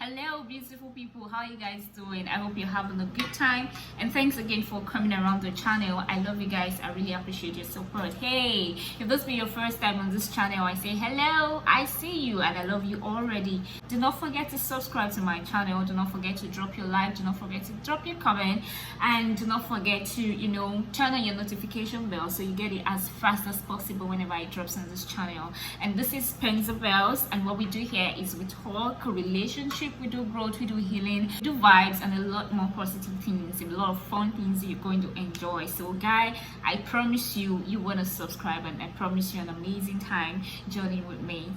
Hello beautiful people, how are you guys doing? I hope you're having a good time, and thanks again for coming around the channel. I love you guys. I really appreciate your support. Hey, if this be your first time on this channel, I say hello, I see you, and I love you already. Do not forget to subscribe to my channel. Do not forget to drop your like. Do not forget to drop your comment, and do not forget to turn on your notification bell so you get it as fast as possible whenever it drops on this channel. And this is Pen's Bells, and what we do here is we talk relationship, we do growth, we do healing, we do vibes, and a lot more positive things, a lot of fun things you're going to enjoy. So guy, I promise you want to subscribe, and I promise you an amazing time journeying with me.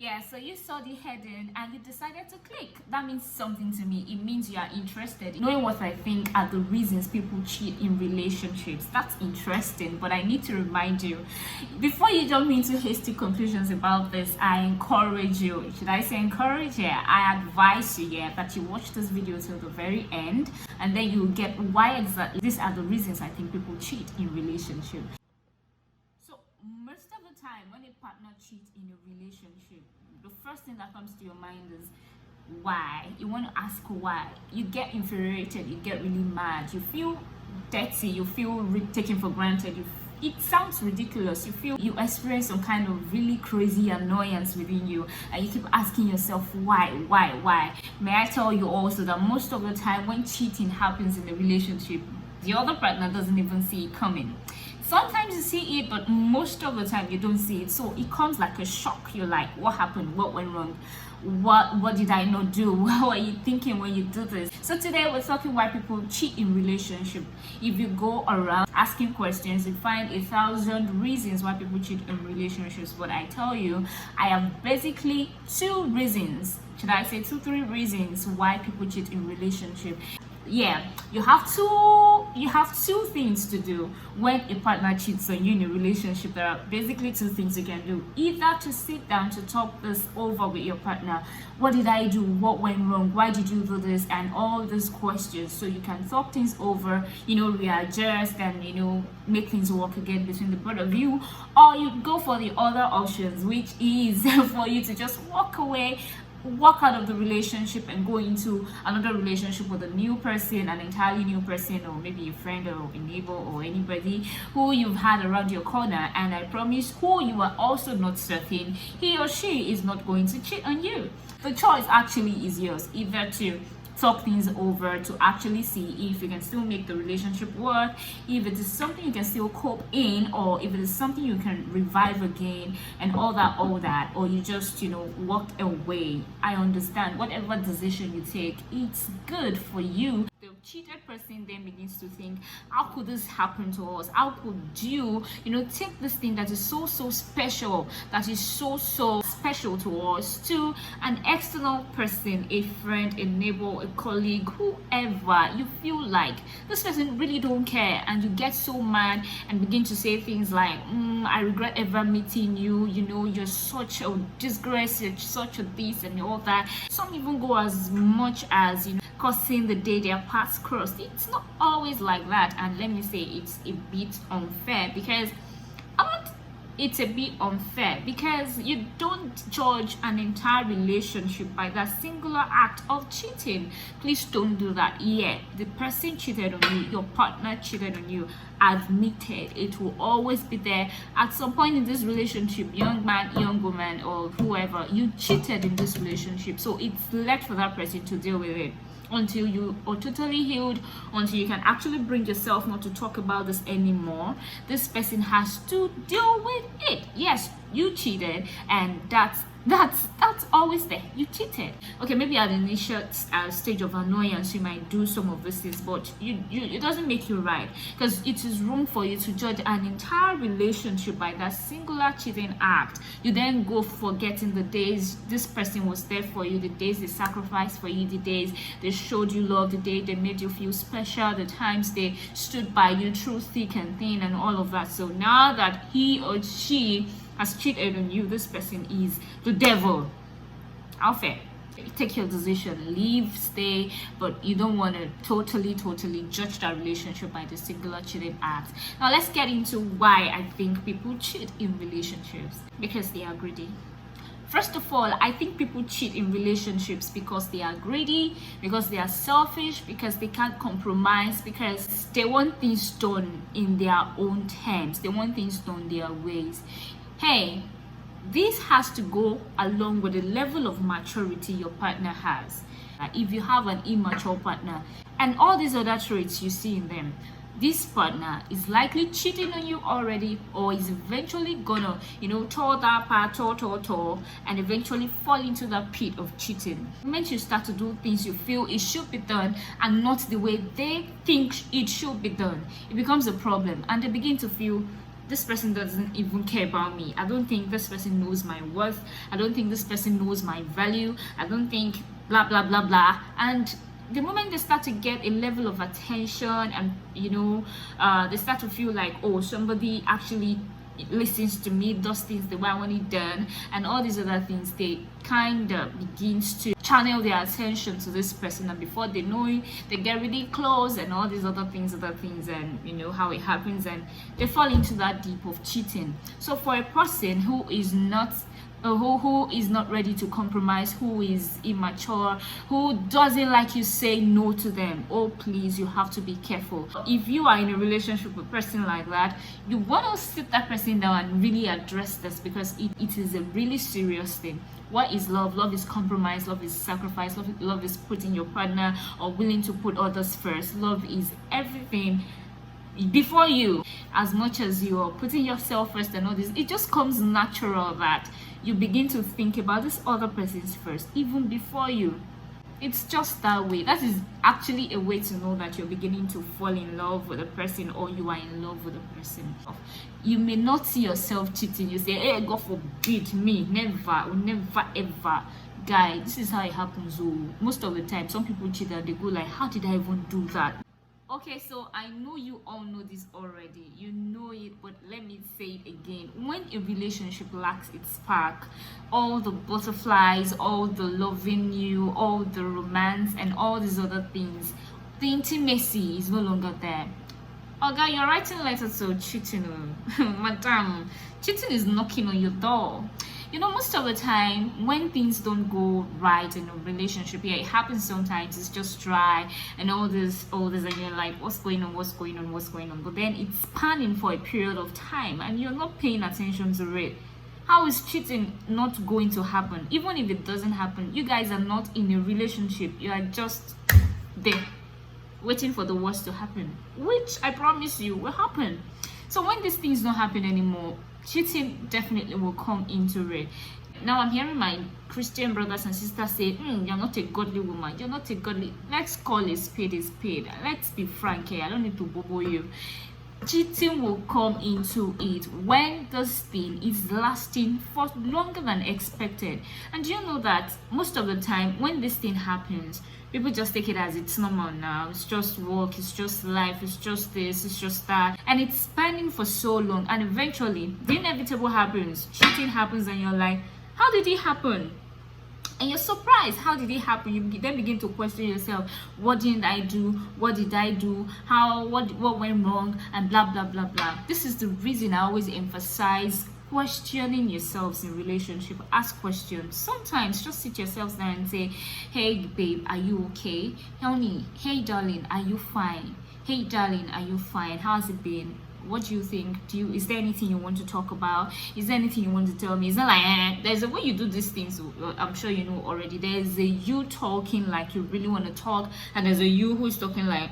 Yeah, so you saw the heading and you decided to click. That means something to me. It means you are interested. Knowing what I think are the reasons people cheat in relationships, that's interesting. But I need to remind you, before you jump into hasty conclusions about this, I encourage you. Should I say encourage? Yeah, I advise you, that you watch this video till the very end, and then you'll get why exactly these are the reasons I think people cheat in relationships. Most of the time when a partner cheats in a relationship, the first thing that comes to your mind is why. You want to ask why. You get infuriated, you get really mad, you feel dirty, you feel taken for granted, it sounds ridiculous, you experience some kind of really crazy annoyance within you, and you keep asking yourself why. May I tell you also that most of the time when cheating happens in a relationship, the other partner doesn't even see it coming. Sometimes you see it, but most of the time you don't see it. So it comes like a shock. You're like, what happened? What went wrong? What did I not do? What are you thinking when you do this? So today we're talking why people cheat in relationship. If you go around asking questions, you find 1,000 reasons why people cheat in relationships. But I tell you, I have basically 2 reasons. Should I say 2-3 reasons why people cheat in relationship? Yeah, you have two things to do when a partner cheats on you in a relationship. There are basically 2 things you can do. Either to sit down to talk this over with your partner. What did I do? What went wrong? Why did you do this? And all these questions, so you can talk things over, readjust and make things work again between the both of you. Or you go for the other options, which is for you to just walk away, walk out of the relationship and go into another relationship with a new person, an entirely new person, or maybe a friend or a neighbor or anybody who you've had around your corner, and I promise who you are also not certain he or she is not going to cheat on you. The choice actually is yours, either to talk things over to actually see if you can still make the relationship work, if it is something you can still cope in, or if it is something you can revive again, and all that, or you just walk away. I understand whatever decision you take, it's good for you. The cheated person then begins to think, how could this happen to us? How could you take this thing that is so special, that is so special to us, to an external person, a friend, a neighbor, a colleague, whoever. You feel like this person really don't care, and you get so mad and begin to say things like, I regret ever meeting you, you're such a disgrace, you're such a this and all that. Some even go as much as cursing the day their paths crossed. It's not always like that, and let me say it's a bit unfair, because you don't judge an entire relationship by that singular act of cheating. Please don't do that. Yeah, the person cheated on you, your partner cheated on you, admitted. It will always be there at some point in this relationship. Young man, young woman, or whoever, you cheated in this relationship, so it's left for that person to deal with it until you are totally healed, until you can actually bring yourself not to talk about this anymore. This person has to deal with it. Yes, you cheated, and that's always there. You cheated. Okay, maybe at the initial stage of annoyance you might do some of these things, but it doesn't make you right, because it is wrong for you to judge an entire relationship by that singular cheating act. You then go forgetting the days this person was there for you, the days they sacrificed for you, the days they showed you love, the day they made you feel special, the times they stood by you through thick and thin, and all of that. So now that he or she has cheated on you, this person is the devil. How fair? take your decision, leave, stay, but you don't want to totally judge that relationship by the singular cheating act. Now let's get into why I think people cheat in relationships. Because they are greedy. First of all, I think people cheat in relationships because they are greedy, because they are selfish, because they can't compromise, because they want things done in their own terms. They want things done their ways. Hey, this has to go along with the level of maturity your partner has. If you have an immature partner and all these other traits you see in them, this partner is likely cheating on you already, or is eventually gonna, tore that part, and eventually fall into that pit of cheating. The moment you start to do things you feel it should be done and not the way they think it should be done, it becomes a problem, and they begin to feel, this person doesn't even care about me. I don't think this person knows my worth. I don't think this person knows my value. I don't think blah blah blah blah. And the moment they start to get a level of attention, and they start to feel like, oh, somebody actually listens to me, does things the way I want it done, and all these other things, they kind of begins to channel their attention to this person, and before they know it, they get really close and all these other things, and how it happens, and they fall into that deep of cheating. So for a person who is not ready to compromise, who is immature, who doesn't like you say no to them, oh please, you have to be careful. If you are in a relationship with a person like that, you want to sit that person down and really address this, because it is a really serious thing. What is love? Love is compromise, love is sacrifice, love is putting your partner or willing to put others first. Love is everything before you. As much as you are putting yourself first and all this, it just comes natural that you begin to think about this other person's first, even before you. It's just that way. That is actually a way to know that you're beginning to fall in love with a person, or you are in love with a person. You may not see yourself cheating. You say, hey, God forbid me, never ever. Guy, this is how it happens. Oh, most of the time, some people cheat and they go like, how did I even do that? Okay, so I know you all know this already. You know it, but let me say it again. When a relationship lacks its spark, all the butterflies, all the loving you, all the romance, and all these other things, the intimacy is no longer there. Oh, guy, you're writing letters to cheating. Madam, cheating is knocking on your door. Most of the time when things don't go right in a relationship, it happens sometimes, it's just dry and all this, and you're like, what's going on? But then it's spanning for a period of time and you're not paying attention to it. How is cheating not going to happen? Even if it doesn't happen, you guys are not in a relationship. You are just there waiting for the worst to happen, which I promise you will happen. So when these things don't happen anymore, cheating definitely will come into it. Now I'm hearing my Christian brothers and sisters say, you're not a godly woman, you're not a godly. Let's call a spade a spade. Let's be frank here. I don't need to bobo you. Cheating will come into it when this thing is lasting for longer than expected. And you know that most of the time when this thing happens, people just take it as it's normal now. It's just work, it's just life, it's just this, it's just that. And it's spanning for so long. And eventually, the inevitable happens. Cheating happens and you're like, how did it happen? And you're surprised. How did it happen? You then begin to question yourself. What didn't I do? What did I do? What went wrong? And blah, blah, blah, blah. This is the reason I always emphasize questioning yourselves in relationship. Ask questions. Sometimes just sit yourselves down and say, hey babe, are you okay? Honey, hey darling, are you fine? Hey darling, are you fine? How's it been? What do you think? Is there anything you want to talk about? Is there anything you want to tell me? It's not like there's a way you do these things. I'm sure you know already. There's a you talking like you really want to talk, and there's a you who is talking like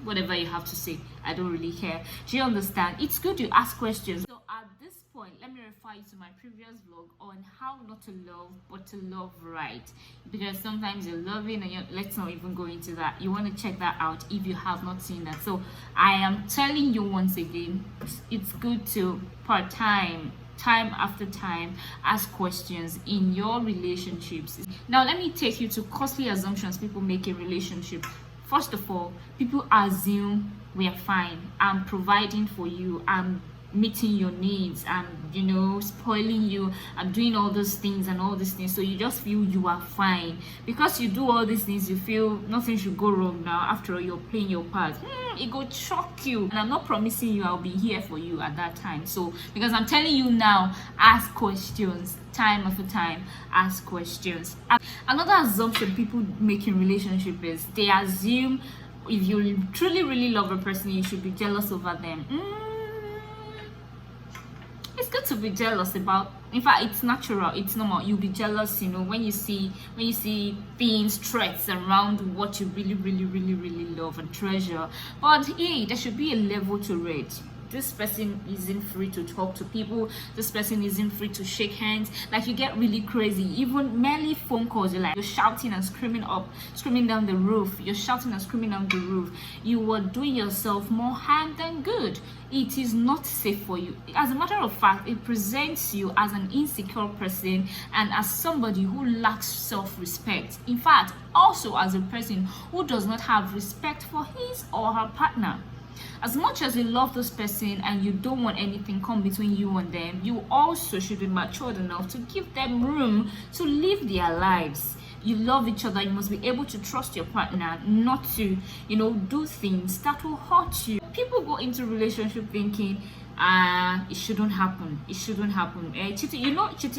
whatever you have to say, I don't really care. Do you understand? It's good you ask questions. So at this point, let me refer you to my previous vlog on how not to love but to love right, because sometimes you're loving and let's not even go into that. You want to check that out if you have not seen that. So I am telling you once again, it's good to time after time ask questions in your relationships. Now let me take you to costly assumptions people make in relationship. First of all, people assume we are fine. I'm providing for you. I'm meeting your needs, I'm spoiling you, I'm doing all those things and all these things, so you just feel you are fine. Because you do all these things, you feel nothing should go wrong now. After all, you're playing your part. It go shock you, and I'm not promising you I'll be here for you at that time. So because I'm telling you now, ask questions time after time. Ask questions. Another assumption people make in relationship is they assume if you truly really love a person, you should be jealous over them. It's good to be jealous about. In fact, it's natural, it's normal. You'll be jealous, when you see things, threats around what you really really really really love and treasure. But hey, there should be a level to it. This person isn't free to talk to people. This person isn't free to shake hands. Like, you get really crazy. Even merely phone calls, you're shouting and screaming down the roof. You're shouting and screaming down the roof. You are doing yourself more harm than good. It is not safe for you. As a matter of fact, it presents you as an insecure person and as somebody who lacks self-respect. In fact, also as a person who does not have respect for his or her partner. As much as you love this person and you don't want anything come between you and them, you also should be matured enough to give them room to live their lives. You love each other, you must be able to trust your partner not to, do things that will hurt you. People go into relationship thinking, it shouldn't happen. Cheating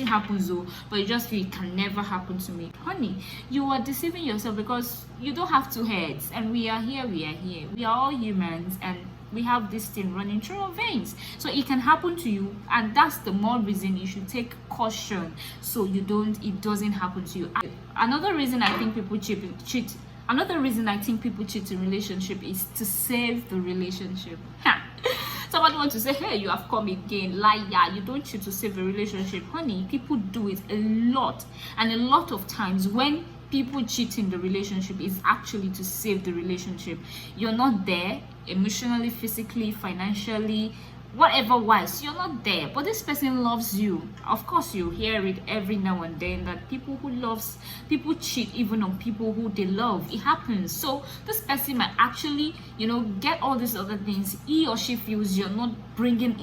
happens though, but you just feel it can never happen to me. Honey, you are deceiving yourself, because you don't have two heads, and we are here. We are all humans, and we have this thing running through our veins, so it can happen to you, and that's the more reason you should take caution so it doesn't happen to you. Another reason I think people cheat. Another reason I think people cheat in relationship is to save the relationship. Somebody wants to say, hey, you have come again, liar. You don't cheat to save a relationship. Honey, people do it a lot, and a lot of times when people cheat in the relationship is actually to save the relationship. You're not there emotionally, physically, financially, whatever wise, you're not there, but this person loves you. Of course, you hear it every now and then that people cheat even on people who they love. It happens. So this person might actually get all these other things he or she feels you're not bringing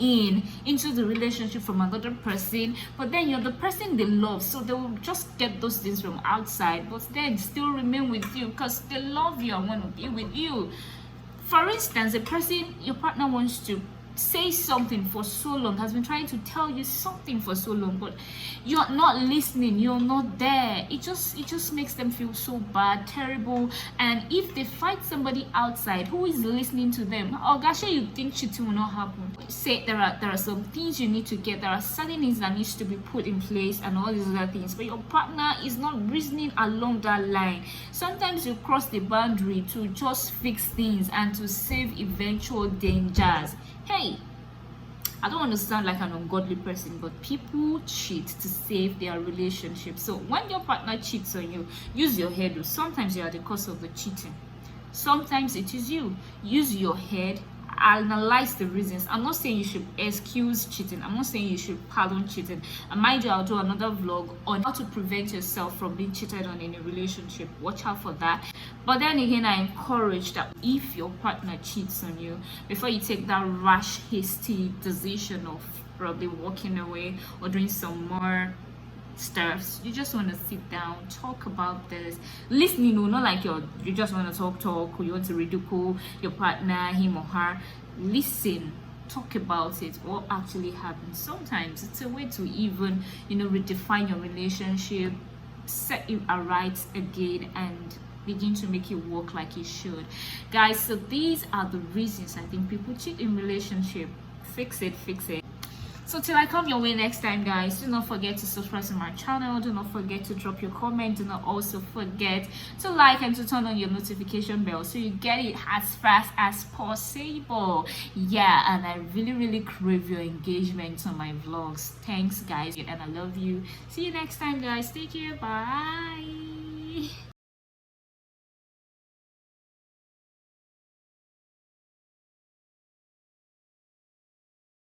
into the relationship from another person, but then you're the person they love, so they will just get those things from outside, but then still remain with you because they love you and want to be with you. For instance, your partner wants to say something for so long, has been trying to tell you something for so long, but you're not listening, you're not there. It just makes them feel so bad, terrible. And if they find somebody outside who is listening to them, oh gosh, you think cheating will not happen. Say there are some things you need to get, there are certain things that needs to be put in place and all these other things, but your partner is not reasoning along that line. Sometimes you cross the boundary to just fix things and to save eventual dangers. Hey, I don't want to sound like an ungodly person, but people cheat to save their relationship. So when your partner cheats on you, use your head. Sometimes you are the cause of the cheating. Sometimes it is you. Use your head. Analyze the reasons. I'm not saying you should excuse cheating. I'm not saying you should pardon cheating. And mind you, I'll do another vlog on how to prevent yourself from being cheated on in a relationship. Watch out for that. But then again, I encourage that if your partner cheats on you, before you take that rash, hasty decision of probably walking away or doing some more stuffs, you just want to sit down, talk about this, listen, not like you just want to talk, or you want to ridicule your partner, him or her. Listen, talk about it, what actually happened. Sometimes it's a way to even redefine your relationship, set it aright again, and begin to make it work like it should. Guys, so these are the reasons I think people cheat in relationship. Fix it. So till I come your way next time, guys, do not forget to subscribe to my channel. Do not forget to drop your comment. Do not also forget to like and to turn on your notification bell so you get it as fast as possible. Yeah, and I really crave your engagement on my vlogs. Thanks, guys, and I love you. See you next time, guys. Take care. Bye.